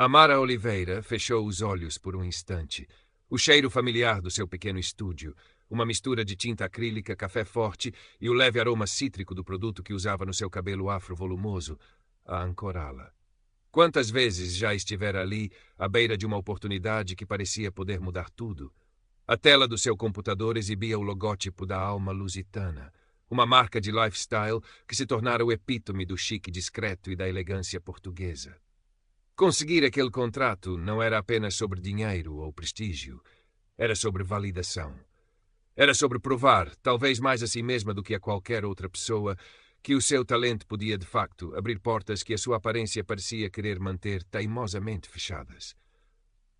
Amara Oliveira fechou os olhos por um instante. O cheiro familiar do seu pequeno estúdio, uma mistura de tinta acrílica, café forte e o leve aroma cítrico do produto que usava no seu cabelo afro-volumoso, a ancorá-la. Quantas vezes já estivera ali, à beira de uma oportunidade que parecia poder mudar tudo? A tela do seu computador exibia o logótipo da Alma Lusitana, uma marca de lifestyle que se tornara o epítome do chique discreto e da elegância portuguesa. Conseguir aquele contrato não era apenas sobre dinheiro ou prestígio. Era sobre validação. Era sobre provar, talvez mais a si mesma do que a qualquer outra pessoa, que o seu talento podia, de facto, abrir portas que a sua aparência parecia querer manter teimosamente fechadas.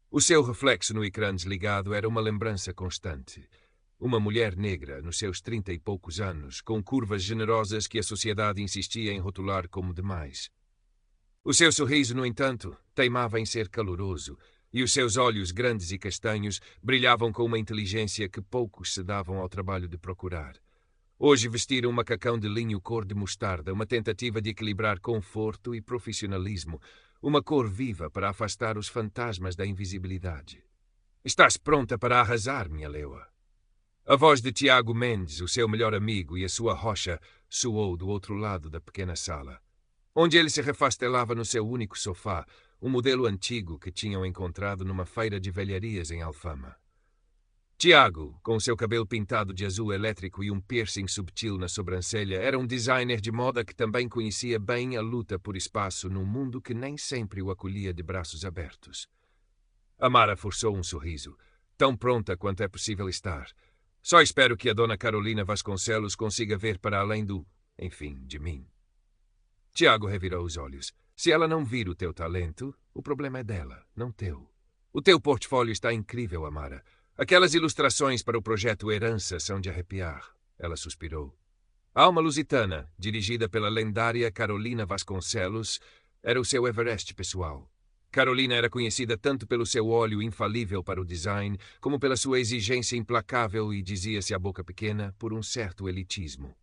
O seu reflexo no ecrã desligado era uma lembrança constante. Uma mulher negra, nos seus 30 e poucos anos, com curvas generosas que a sociedade insistia em rotular como demais. O seu sorriso, no entanto, teimava em ser caloroso, e os seus olhos grandes e castanhos brilhavam com uma inteligência que poucos se davam ao trabalho de procurar. Hoje vestira um macacão de linho cor de mostarda, uma tentativa de equilibrar conforto e profissionalismo, uma cor viva para afastar os fantasmas da invisibilidade. Estás pronta para arrasar, minha leoa? A voz de Tiago Mendes, o seu melhor amigo, e a sua rocha soou do outro lado da pequena sala, onde ele se refastelava no seu único sofá, um modelo antigo que tinham encontrado numa feira de velharias em Alfama. Tiago, com seu cabelo pintado de azul elétrico e um piercing subtil na sobrancelha, era um designer de moda que também conhecia bem a luta por espaço num mundo que nem sempre o acolhia de braços abertos. Amara forçou um sorriso, tão pronta quanto é possível estar. Só espero que a dona Carolina Vasconcelos consiga ver para além enfim, de mim. Tiago revirou os olhos. Se ela não vir o teu talento, o problema é dela, não teu. O teu portfólio está incrível, Amara. Aquelas ilustrações para o projeto Herança são de arrepiar. Ela suspirou. Alma Lusitana, dirigida pela lendária Carolina Vasconcelos, era o seu Everest pessoal. Carolina era conhecida tanto pelo seu olho infalível para o design, como pela sua exigência implacável e, dizia-se à boca pequena, por um certo elitismo.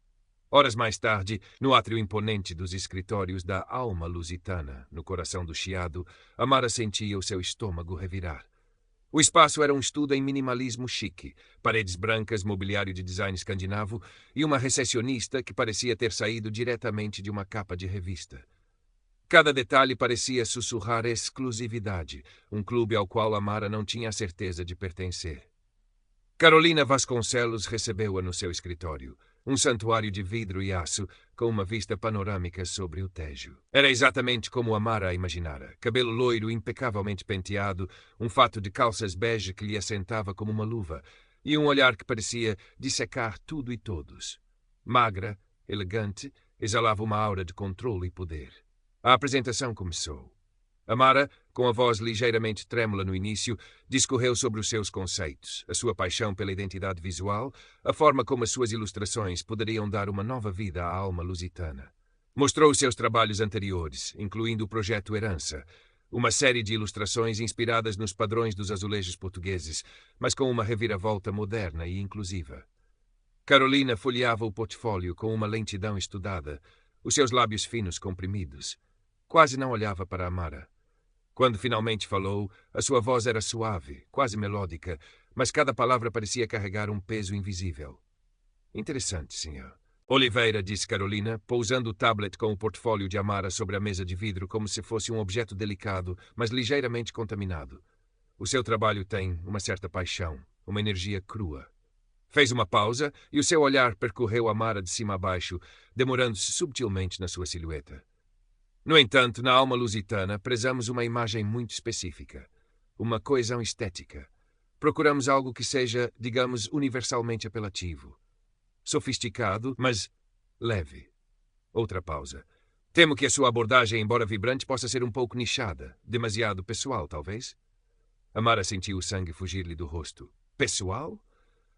Horas mais tarde, no átrio imponente dos escritórios da Alma Lusitana, no coração do Chiado, Amara sentia o seu estômago revirar. O espaço era um estudo em minimalismo chique, paredes brancas, mobiliário de design escandinavo e uma recepcionista que parecia ter saído diretamente de uma capa de revista. Cada detalhe parecia sussurrar exclusividade, um clube ao qual Amara não tinha a certeza de pertencer. Carolina Vasconcelos recebeu-a no seu escritório, um santuário de vidro e aço com uma vista panorâmica sobre o Tejo. Era exatamente como Amara a imaginara. Cabelo loiro impecavelmente penteado, um fato de calças bege que lhe assentava como uma luva e um olhar que parecia dissecar tudo e todos. Magra, elegante, exalava uma aura de controle e poder. A apresentação começou. Amara, com a voz ligeiramente trêmula no início, discorreu sobre os seus conceitos, a sua paixão pela identidade visual, a forma como as suas ilustrações poderiam dar uma nova vida à alma lusitana. Mostrou os seus trabalhos anteriores, incluindo o projeto Herança, uma série de ilustrações inspiradas nos padrões dos azulejos portugueses, mas com uma reviravolta moderna e inclusiva. Carolina folheava o portfólio com uma lentidão estudada, os seus lábios finos comprimidos. Quase não olhava para Amara. Quando finalmente falou, a sua voz era suave, quase melódica, mas cada palavra parecia carregar um peso invisível. Interessante, senhor. Oliveira, disse Carolina, pousando o tablet com o portfólio de Amara sobre a mesa de vidro como se fosse um objeto delicado, mas ligeiramente contaminado. O seu trabalho tem uma certa paixão, uma energia crua. Fez uma pausa e o seu olhar percorreu Amara de cima a baixo, demorando-se subtilmente na sua silhueta. No entanto, na alma lusitana, prezamos uma imagem muito específica, uma coesão estética. Procuramos algo que seja, digamos, universalmente apelativo. Sofisticado, mas leve. Outra pausa. Temo que a sua abordagem, embora vibrante, possa ser um pouco nichada, demasiado pessoal, talvez? Amara sentiu o sangue fugir-lhe do rosto. Pessoal?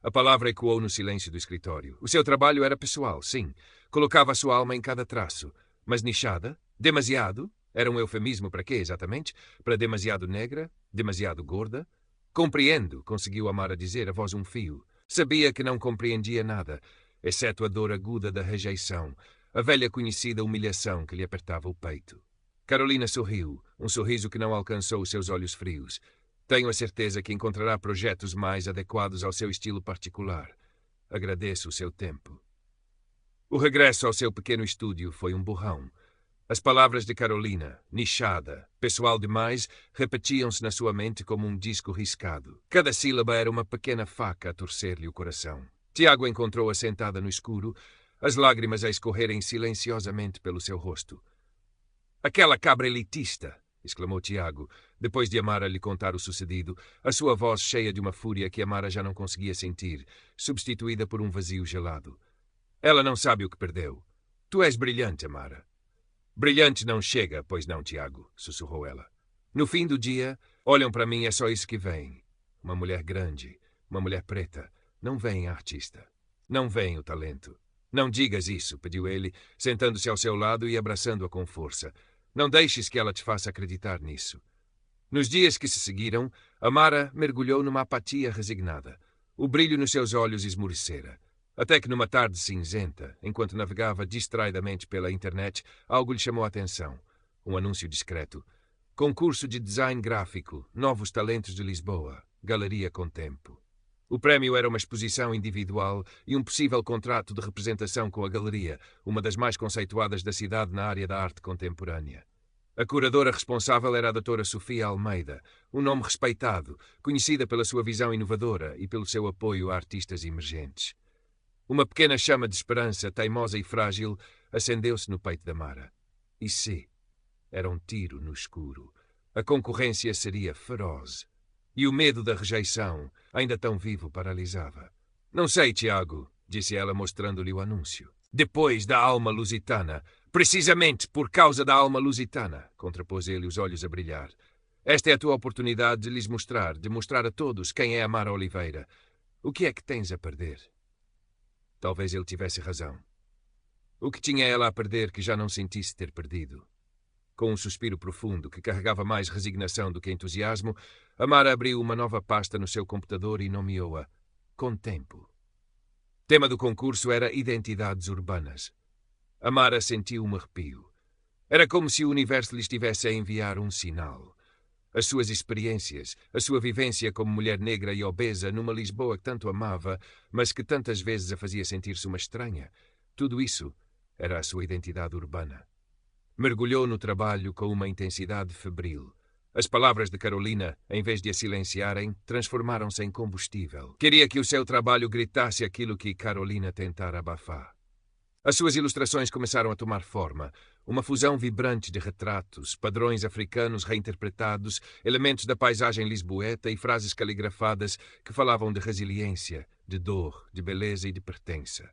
A palavra ecoou no silêncio do escritório. O seu trabalho era pessoal, sim. Colocava a sua alma em cada traço. Mas nichada? Demasiado? Era um eufemismo para quê, exatamente? Para demasiado negra? Demasiado gorda? Compreendo, conseguiu Amara dizer, a voz um fio. Sabia que não compreendia nada, exceto a dor aguda da rejeição, a velha conhecida humilhação que lhe apertava o peito. Carolina sorriu, um sorriso que não alcançou os seus olhos frios. Tenho a certeza que encontrará projetos mais adequados ao seu estilo particular. Agradeço o seu tempo. O regresso ao seu pequeno estúdio foi um borrão. As palavras de Carolina, nichada, pessoal demais, repetiam-se na sua mente como um disco riscado. Cada sílaba era uma pequena faca a torcer-lhe o coração. Tiago encontrou-a sentada no escuro, as lágrimas a escorrerem silenciosamente pelo seu rosto. Aquela cabra elitista! Exclamou Tiago, depois de Amara lhe contar o sucedido, a sua voz cheia de uma fúria que Amara já não conseguia sentir, substituída por um vazio gelado. Ela não sabe o que perdeu. Tu és brilhante, Amara. Brilhante não chega, pois não, Tiago, sussurrou ela. No fim do dia, olham para mim, é só isso que vem. Uma mulher grande, uma mulher preta. Não vem a artista. Não vem o talento. Não digas isso, pediu ele, sentando-se ao seu lado e abraçando-a com força. Não deixes que ela te faça acreditar nisso. Nos dias que se seguiram, Amara mergulhou numa apatia resignada. O brilho nos seus olhos esmorecera. Até que numa tarde cinzenta, enquanto navegava distraidamente pela internet, algo lhe chamou a atenção. Um anúncio discreto. Concurso de design gráfico, Novos Talentos de Lisboa, Galeria Contempo. O prémio era uma exposição individual e um possível contrato de representação com a galeria, uma das mais conceituadas da cidade na área da arte contemporânea. A curadora responsável era a doutora Sofia Almeida, um nome respeitado, conhecida pela sua visão inovadora e pelo seu apoio a artistas emergentes. Uma pequena chama de esperança, teimosa e frágil, acendeu-se no peito da Amara. E se? Era um tiro no escuro. A concorrência seria feroz. E o medo da rejeição, ainda tão vivo, paralisava. Não sei, Tiago, disse ela mostrando-lhe o anúncio. Depois da alma lusitana. Precisamente por causa da alma lusitana, contrapôs ele, os olhos a brilhar. Esta é a tua oportunidade de lhes mostrar, de mostrar a todos quem é Amara Oliveira. O que é que tens a perder? Talvez ele tivesse razão. O que tinha ela a perder que já não sentisse ter perdido? Com um suspiro profundo que carregava mais resignação do que entusiasmo, Amara abriu uma nova pasta no seu computador e nomeou-a Contempo. Tema do concurso era Identidades Urbanas. Amara sentiu um arrepio. Era como se o universo lhe estivesse a enviar um sinal. As suas experiências, a sua vivência como mulher negra e obesa numa Lisboa que tanto amava, mas que tantas vezes a fazia sentir-se uma estranha, tudo isso era a sua identidade urbana. Mergulhou no trabalho com uma intensidade febril. As palavras de Carolina, em vez de a silenciarem, transformaram-se em combustível. Queria que o seu trabalho gritasse aquilo que Carolina tentara abafar. As suas ilustrações começaram a tomar forma, uma fusão vibrante de retratos, padrões africanos reinterpretados, elementos da paisagem lisboeta e frases caligrafadas que falavam de resiliência, de dor, de beleza e de pertença.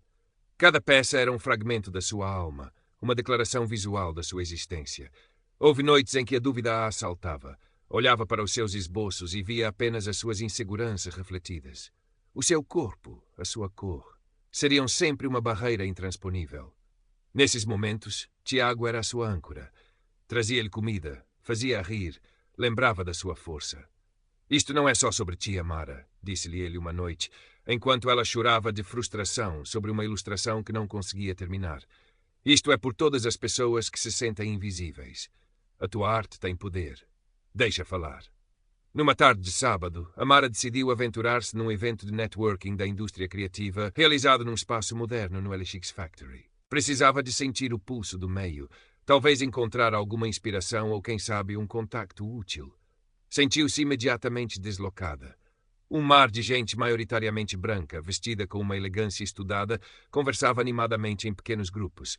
Cada peça era um fragmento da sua alma, uma declaração visual da sua existência. Houve noites em que a dúvida a assaltava. Olhava para os seus esboços e via apenas as suas inseguranças refletidas. O seu corpo, a sua cor, seriam sempre uma barreira intransponível. Nesses momentos, Tiago era a sua âncora. Trazia-lhe comida, fazia-a rir, lembrava da sua força. Isto não é só sobre ti, Amara, disse-lhe ele uma noite, enquanto ela chorava de frustração sobre uma ilustração que não conseguia terminar. Isto é por todas as pessoas que se sentem invisíveis. A tua arte tem poder. Deixa falar. Numa tarde de sábado, Amara decidiu aventurar-se num evento de networking da indústria criativa realizado num espaço moderno no LX Factory. Precisava de sentir o pulso do meio, talvez encontrar alguma inspiração ou, quem sabe, um contacto útil. Sentiu-se imediatamente deslocada. Um mar de gente maioritariamente branca, vestida com uma elegância estudada, conversava animadamente em pequenos grupos.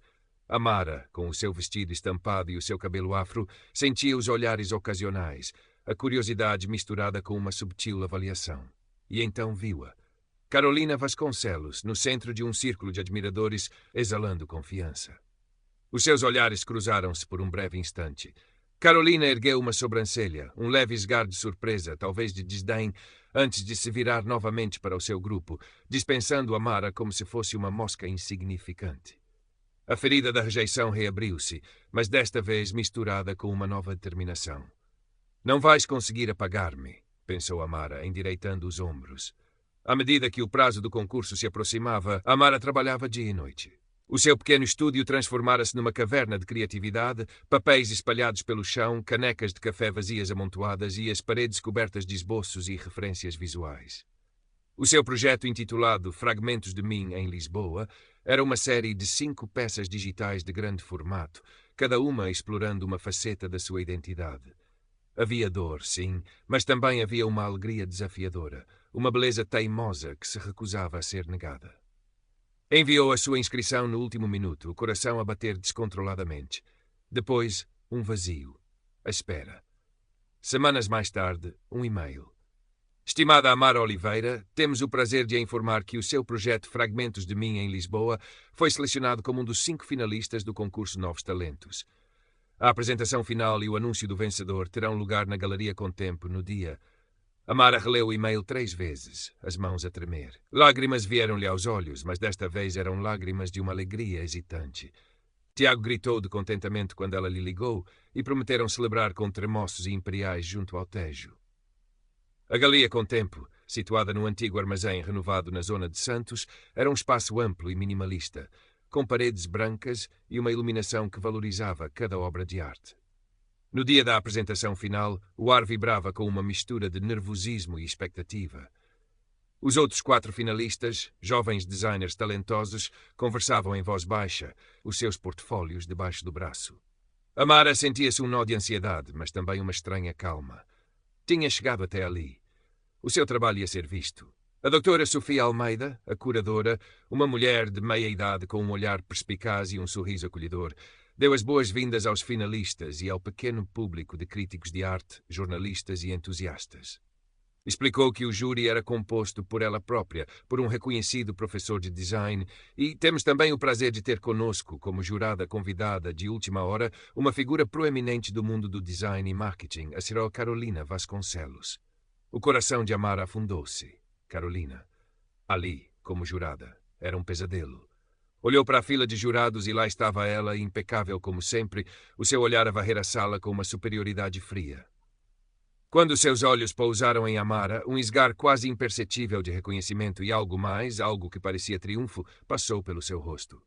Amara, com o seu vestido estampado e o seu cabelo afro, sentia os olhares ocasionais, a curiosidade misturada com uma subtil avaliação. E então viu-a. Carolina Vasconcelos, no centro de um círculo de admiradores, exalando confiança. Os seus olhares cruzaram-se por um breve instante. Carolina ergueu uma sobrancelha, um leve esgar de surpresa, talvez de desdém, antes de se virar novamente para o seu grupo, dispensando Amara como se fosse uma mosca insignificante. A ferida da rejeição reabriu-se, mas desta vez misturada com uma nova determinação. Não vais conseguir apagar-me, pensou Amara, endireitando os ombros. À medida que o prazo do concurso se aproximava, Amara trabalhava dia e noite. O seu pequeno estúdio transformara-se numa caverna de criatividade, papéis espalhados pelo chão, canecas de café vazias amontoadas e as paredes cobertas de esboços e referências visuais. O seu projeto, intitulado Fragmentos de Mim em Lisboa, era uma série de 5 peças digitais de grande formato, cada uma explorando uma faceta da sua identidade. Havia dor, sim, mas também havia uma alegria desafiadora, uma beleza teimosa que se recusava a ser negada. Enviou a sua inscrição no último minuto, o coração a bater descontroladamente. Depois, um vazio. A espera. Semanas mais tarde, um e-mail. Estimada Amara Oliveira, temos o prazer de a informar que o seu projeto Fragmentos de Mim em Lisboa foi selecionado como um dos 5 finalistas do concurso Novos Talentos. A apresentação final e o anúncio do vencedor terão lugar na Galeria Contempo no dia. Amara releu o e-mail 3 vezes, as mãos a tremer. Lágrimas vieram-lhe aos olhos, mas desta vez eram lágrimas de uma alegria hesitante. Tiago gritou de contentamento quando ela lhe ligou e prometeram celebrar com tremoços e imperiais junto ao Tejo. A Galeria Contempo, situada no antigo armazém renovado na zona de Santos, era um espaço amplo e minimalista, com paredes brancas e uma iluminação que valorizava cada obra de arte. No dia da apresentação final, o ar vibrava com uma mistura de nervosismo e expectativa. Os outros 4 finalistas, jovens designers talentosos, conversavam em voz baixa, os seus portfólios debaixo do braço. Amara sentia-se um nó de ansiedade, mas também uma estranha calma. Tinha chegado até ali. O seu trabalho ia ser visto. A doutora Sofia Almeida, a curadora, uma mulher de meia idade com um olhar perspicaz e um sorriso acolhedor, deu as boas-vindas aos finalistas e ao pequeno público de críticos de arte, jornalistas e entusiastas. Explicou que o júri era composto por ela própria, por um reconhecido professor de design, e temos também o prazer de ter conosco, como jurada convidada de última hora, uma figura proeminente do mundo do design e marketing, a Sra. Carolina Vasconcelos. O coração de Amara afundou-se. Carolina. Ali, como jurada, era um pesadelo. Olhou para a fila de jurados e lá estava ela, impecável como sempre, o seu olhar a varrer a sala com uma superioridade fria. Quando seus olhos pousaram em Amara, um esgar quase imperceptível de reconhecimento e algo mais, algo que parecia triunfo, passou pelo seu rosto.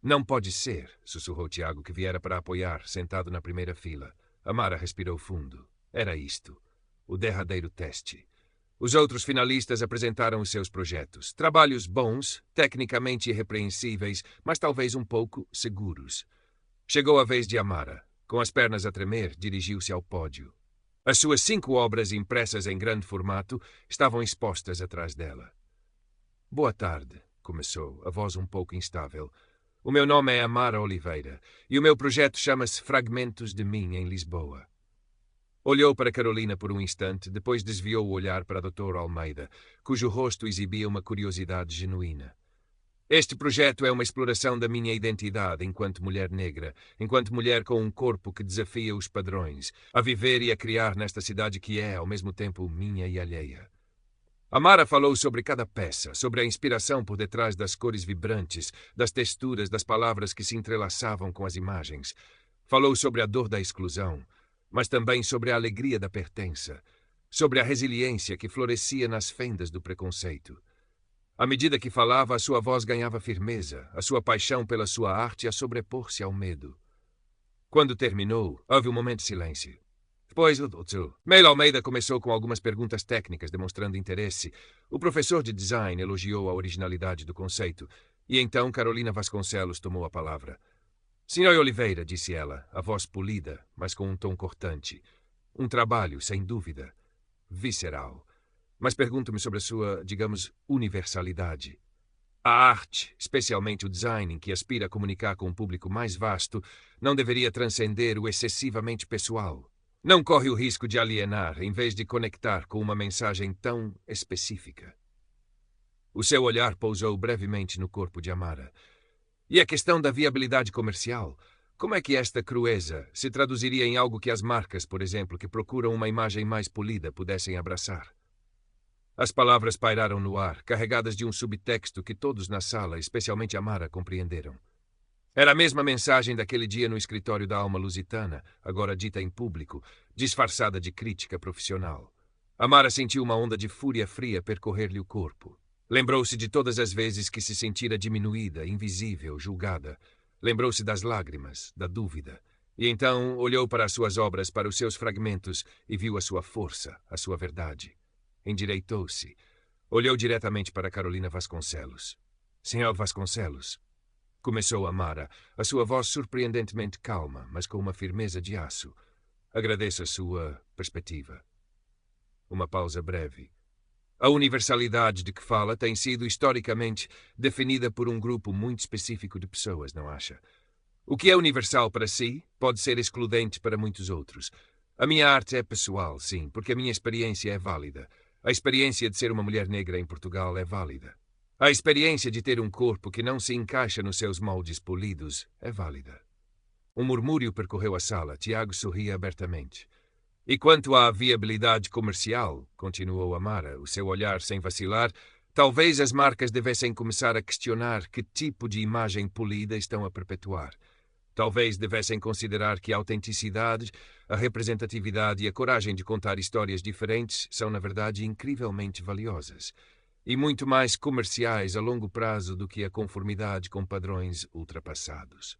Não pode ser, sussurrou Tiago, que viera para apoiar, sentado na primeira fila. Amara respirou fundo. Era isto. O derradeiro teste. Os outros finalistas apresentaram os seus projetos. Trabalhos bons, tecnicamente irrepreensíveis, mas talvez um pouco seguros. Chegou a vez de Amara. Com as pernas a tremer, dirigiu-se ao pódio. As suas 5 obras impressas em grande formato estavam expostas atrás dela. Boa tarde, começou, a voz um pouco instável. O meu nome é Amara Oliveira e o meu projeto chama-se Fragmentos de Mim em Lisboa. Olhou para Carolina por um instante, depois desviou o olhar para a doutora Almeida, cujo rosto exibia uma curiosidade genuína. Este projeto é uma exploração da minha identidade enquanto mulher negra, enquanto mulher com um corpo que desafia os padrões, a viver e a criar nesta cidade que é, ao mesmo tempo, minha e alheia. Amara falou sobre cada peça, sobre a inspiração por detrás das cores vibrantes, das texturas, das palavras que se entrelaçavam com as imagens. Falou sobre a dor da exclusão, mas também sobre a alegria da pertença, sobre a resiliência que florescia nas fendas do preconceito. À medida que falava, a sua voz ganhava firmeza, a sua paixão pela sua arte a sobrepor-se ao medo. Quando terminou, houve um momento de silêncio. Depois, Mail Almeida começou com algumas perguntas técnicas, demonstrando interesse. O professor de design elogiou a originalidade do conceito, e então Carolina Vasconcelos tomou a palavra. Sr. Oliveira, disse ela, a voz polida, mas com um tom cortante. Um trabalho, sem dúvida, visceral. Mas pergunto-me sobre a sua, digamos, universalidade. A arte, especialmente o design, que aspira a comunicar com um público mais vasto, não deveria transcender o excessivamente pessoal. Não corre o risco de alienar, em vez de conectar com uma mensagem tão específica. O seu olhar pousou brevemente no corpo de Amara. E a questão da viabilidade comercial? Como é que esta crueza se traduziria em algo que as marcas, por exemplo, que procuram uma imagem mais polida, pudessem abraçar? As palavras pairaram no ar, carregadas de um subtexto que todos na sala, especialmente Amara, compreenderam. Era a mesma mensagem daquele dia no escritório da Alma Lusitana, agora dita em público, disfarçada de crítica profissional. Amara sentiu uma onda de fúria fria percorrer-lhe o corpo. Lembrou-se de todas as vezes que se sentira diminuída, invisível, julgada. Lembrou-se das lágrimas, da dúvida. E então olhou para as suas obras, para os seus fragmentos, e viu a sua força, a sua verdade. Endireitou-se. Olhou diretamente para Carolina Vasconcelos. Senhor Vasconcelos, começou Amara, a sua voz surpreendentemente calma, mas com uma firmeza de aço. Agradeço a sua perspectiva. Uma pausa breve. A universalidade de que fala tem sido historicamente definida por um grupo muito específico de pessoas, não acha? O que é universal para si pode ser excludente para muitos outros. A minha arte é pessoal, sim, porque a minha experiência é válida. A experiência de ser uma mulher negra em Portugal é válida. A experiência de ter um corpo que não se encaixa nos seus moldes polidos é válida. Um murmúrio percorreu a sala. Tiago sorria abertamente. E quanto à viabilidade comercial, continuou Amara, o seu olhar sem vacilar, talvez as marcas devessem começar a questionar que tipo de imagem polida estão a perpetuar. Talvez devessem considerar que a autenticidade, a representatividade e a coragem de contar histórias diferentes são, na verdade, incrivelmente valiosas e muito mais comerciais a longo prazo do que a conformidade com padrões ultrapassados.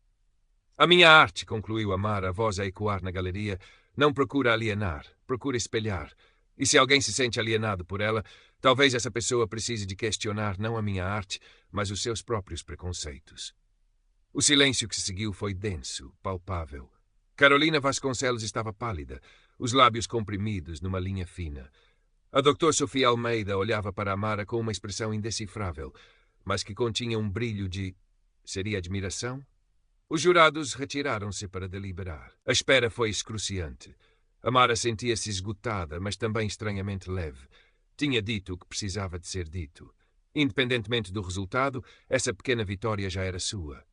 A minha arte, concluiu Amara, a voz a ecoar na galeria, não procura alienar, procura espelhar. E se alguém se sente alienado por ela, talvez essa pessoa precise de questionar não a minha arte, mas os seus próprios preconceitos. O silêncio que se seguiu foi denso, palpável. Carolina Vasconcelos estava pálida, os lábios comprimidos numa linha fina. A doutora Sofia Almeida olhava para Amara com uma expressão indecifrável, mas que continha um brilho de... seria admiração? Os jurados retiraram-se para deliberar. A espera foi excruciante. Amara sentia-se esgotada, mas também estranhamente leve. Tinha dito o que precisava de ser dito. Independentemente do resultado, essa pequena vitória já era sua.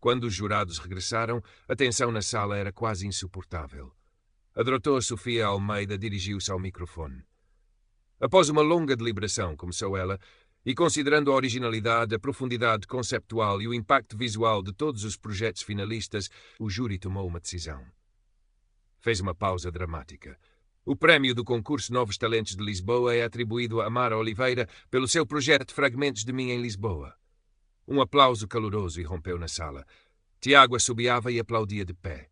Quando os jurados regressaram, a tensão na sala era quase insuportável. A doutora Sofia Almeida dirigiu-se ao microfone. Após uma longa deliberação, começou ela, e considerando a originalidade, a profundidade conceptual e o impacto visual de todos os projetos finalistas, o júri tomou uma decisão. Fez uma pausa dramática. O prémio do concurso Novos Talentos de Lisboa é atribuído a Amara Oliveira pelo seu projeto Fragmentos de Mim em Lisboa. Um aplauso caloroso irrompeu na sala. Tiago assobiava e aplaudia de pé.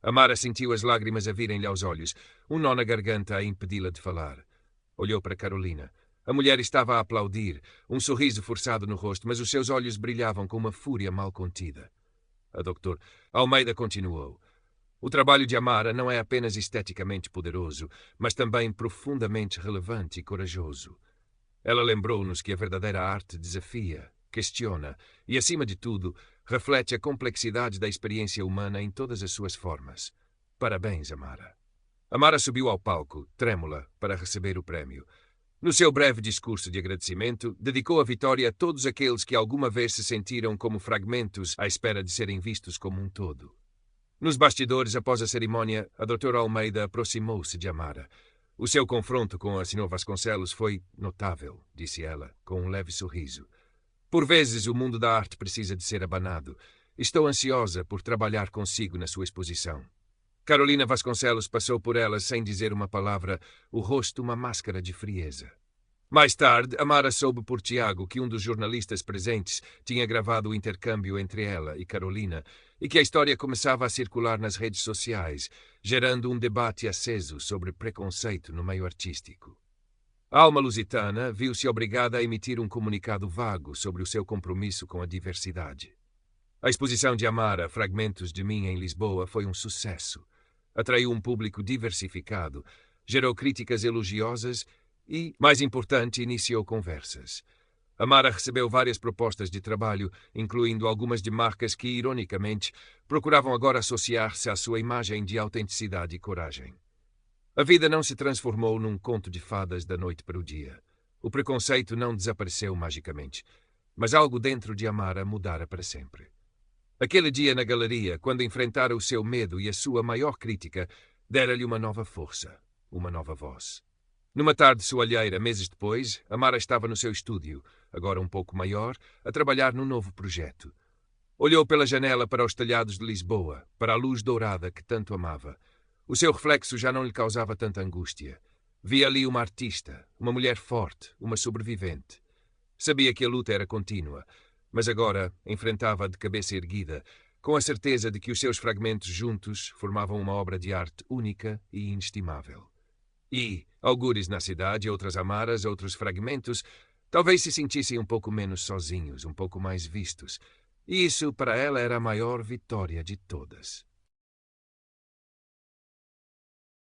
Amara sentiu as lágrimas a virem-lhe aos olhos, um nó na garganta a impedi-la de falar. Olhou para Carolina. A mulher estava a aplaudir, um sorriso forçado no rosto, mas os seus olhos brilhavam com uma fúria mal contida. A doutora Almeida continuou. O trabalho de Amara não é apenas esteticamente poderoso, mas também profundamente relevante e corajoso. Ela lembrou-nos que a verdadeira arte desafia, questiona e, acima de tudo, reflete a complexidade da experiência humana em todas as suas formas. Parabéns, Amara. Amara subiu ao palco, trêmula, para receber o prémio. No seu breve discurso de agradecimento, dedicou a vitória a todos aqueles que alguma vez se sentiram como fragmentos à espera de serem vistos como um todo. Nos bastidores, após a cerimónia, a doutora Almeida aproximou-se de Amara. O seu confronto com a Sra. Vasconcelos foi notável, disse ela, com um leve sorriso. Por vezes o mundo da arte precisa de ser abanado. Estou ansiosa por trabalhar consigo na sua exposição. Carolina Vasconcelos passou por ela sem dizer uma palavra, o rosto uma máscara de frieza. Mais tarde, Amara soube por Tiago que um dos jornalistas presentes tinha gravado o intercâmbio entre ela e Carolina e que a história começava a circular nas redes sociais, gerando um debate aceso sobre preconceito no meio artístico. A alma lusitana viu-se obrigada a emitir um comunicado vago sobre o seu compromisso com a diversidade. A exposição de Amara, Fragmentos de Mim em Lisboa, foi um sucesso. Atraiu um público diversificado, gerou críticas elogiosas e, mais importante, iniciou conversas. Amara recebeu várias propostas de trabalho, incluindo algumas de marcas que, ironicamente, procuravam agora associar-se à sua imagem de autenticidade e coragem. A vida não se transformou num conto de fadas da noite para o dia. O preconceito não desapareceu magicamente, mas algo dentro de Amara mudara para sempre. Aquele dia na galeria, quando enfrentara o seu medo e a sua maior crítica, dera-lhe uma nova força, uma nova voz. Numa tarde soalheira, meses depois, Amara estava no seu estúdio, agora um pouco maior, a trabalhar num novo projeto. Olhou pela janela para os telhados de Lisboa, para a luz dourada que tanto amava. O seu reflexo já não lhe causava tanta angústia. Via ali uma artista, uma mulher forte, uma sobrevivente. Sabia que a luta era contínua, mas agora enfrentava-a de cabeça erguida, com a certeza de que os seus fragmentos juntos formavam uma obra de arte única e inestimável. E, algures na cidade, outras amaras, outros fragmentos, talvez se sentissem um pouco menos sozinhos, um pouco mais vistos. E isso, para ela, era a maior vitória de todas.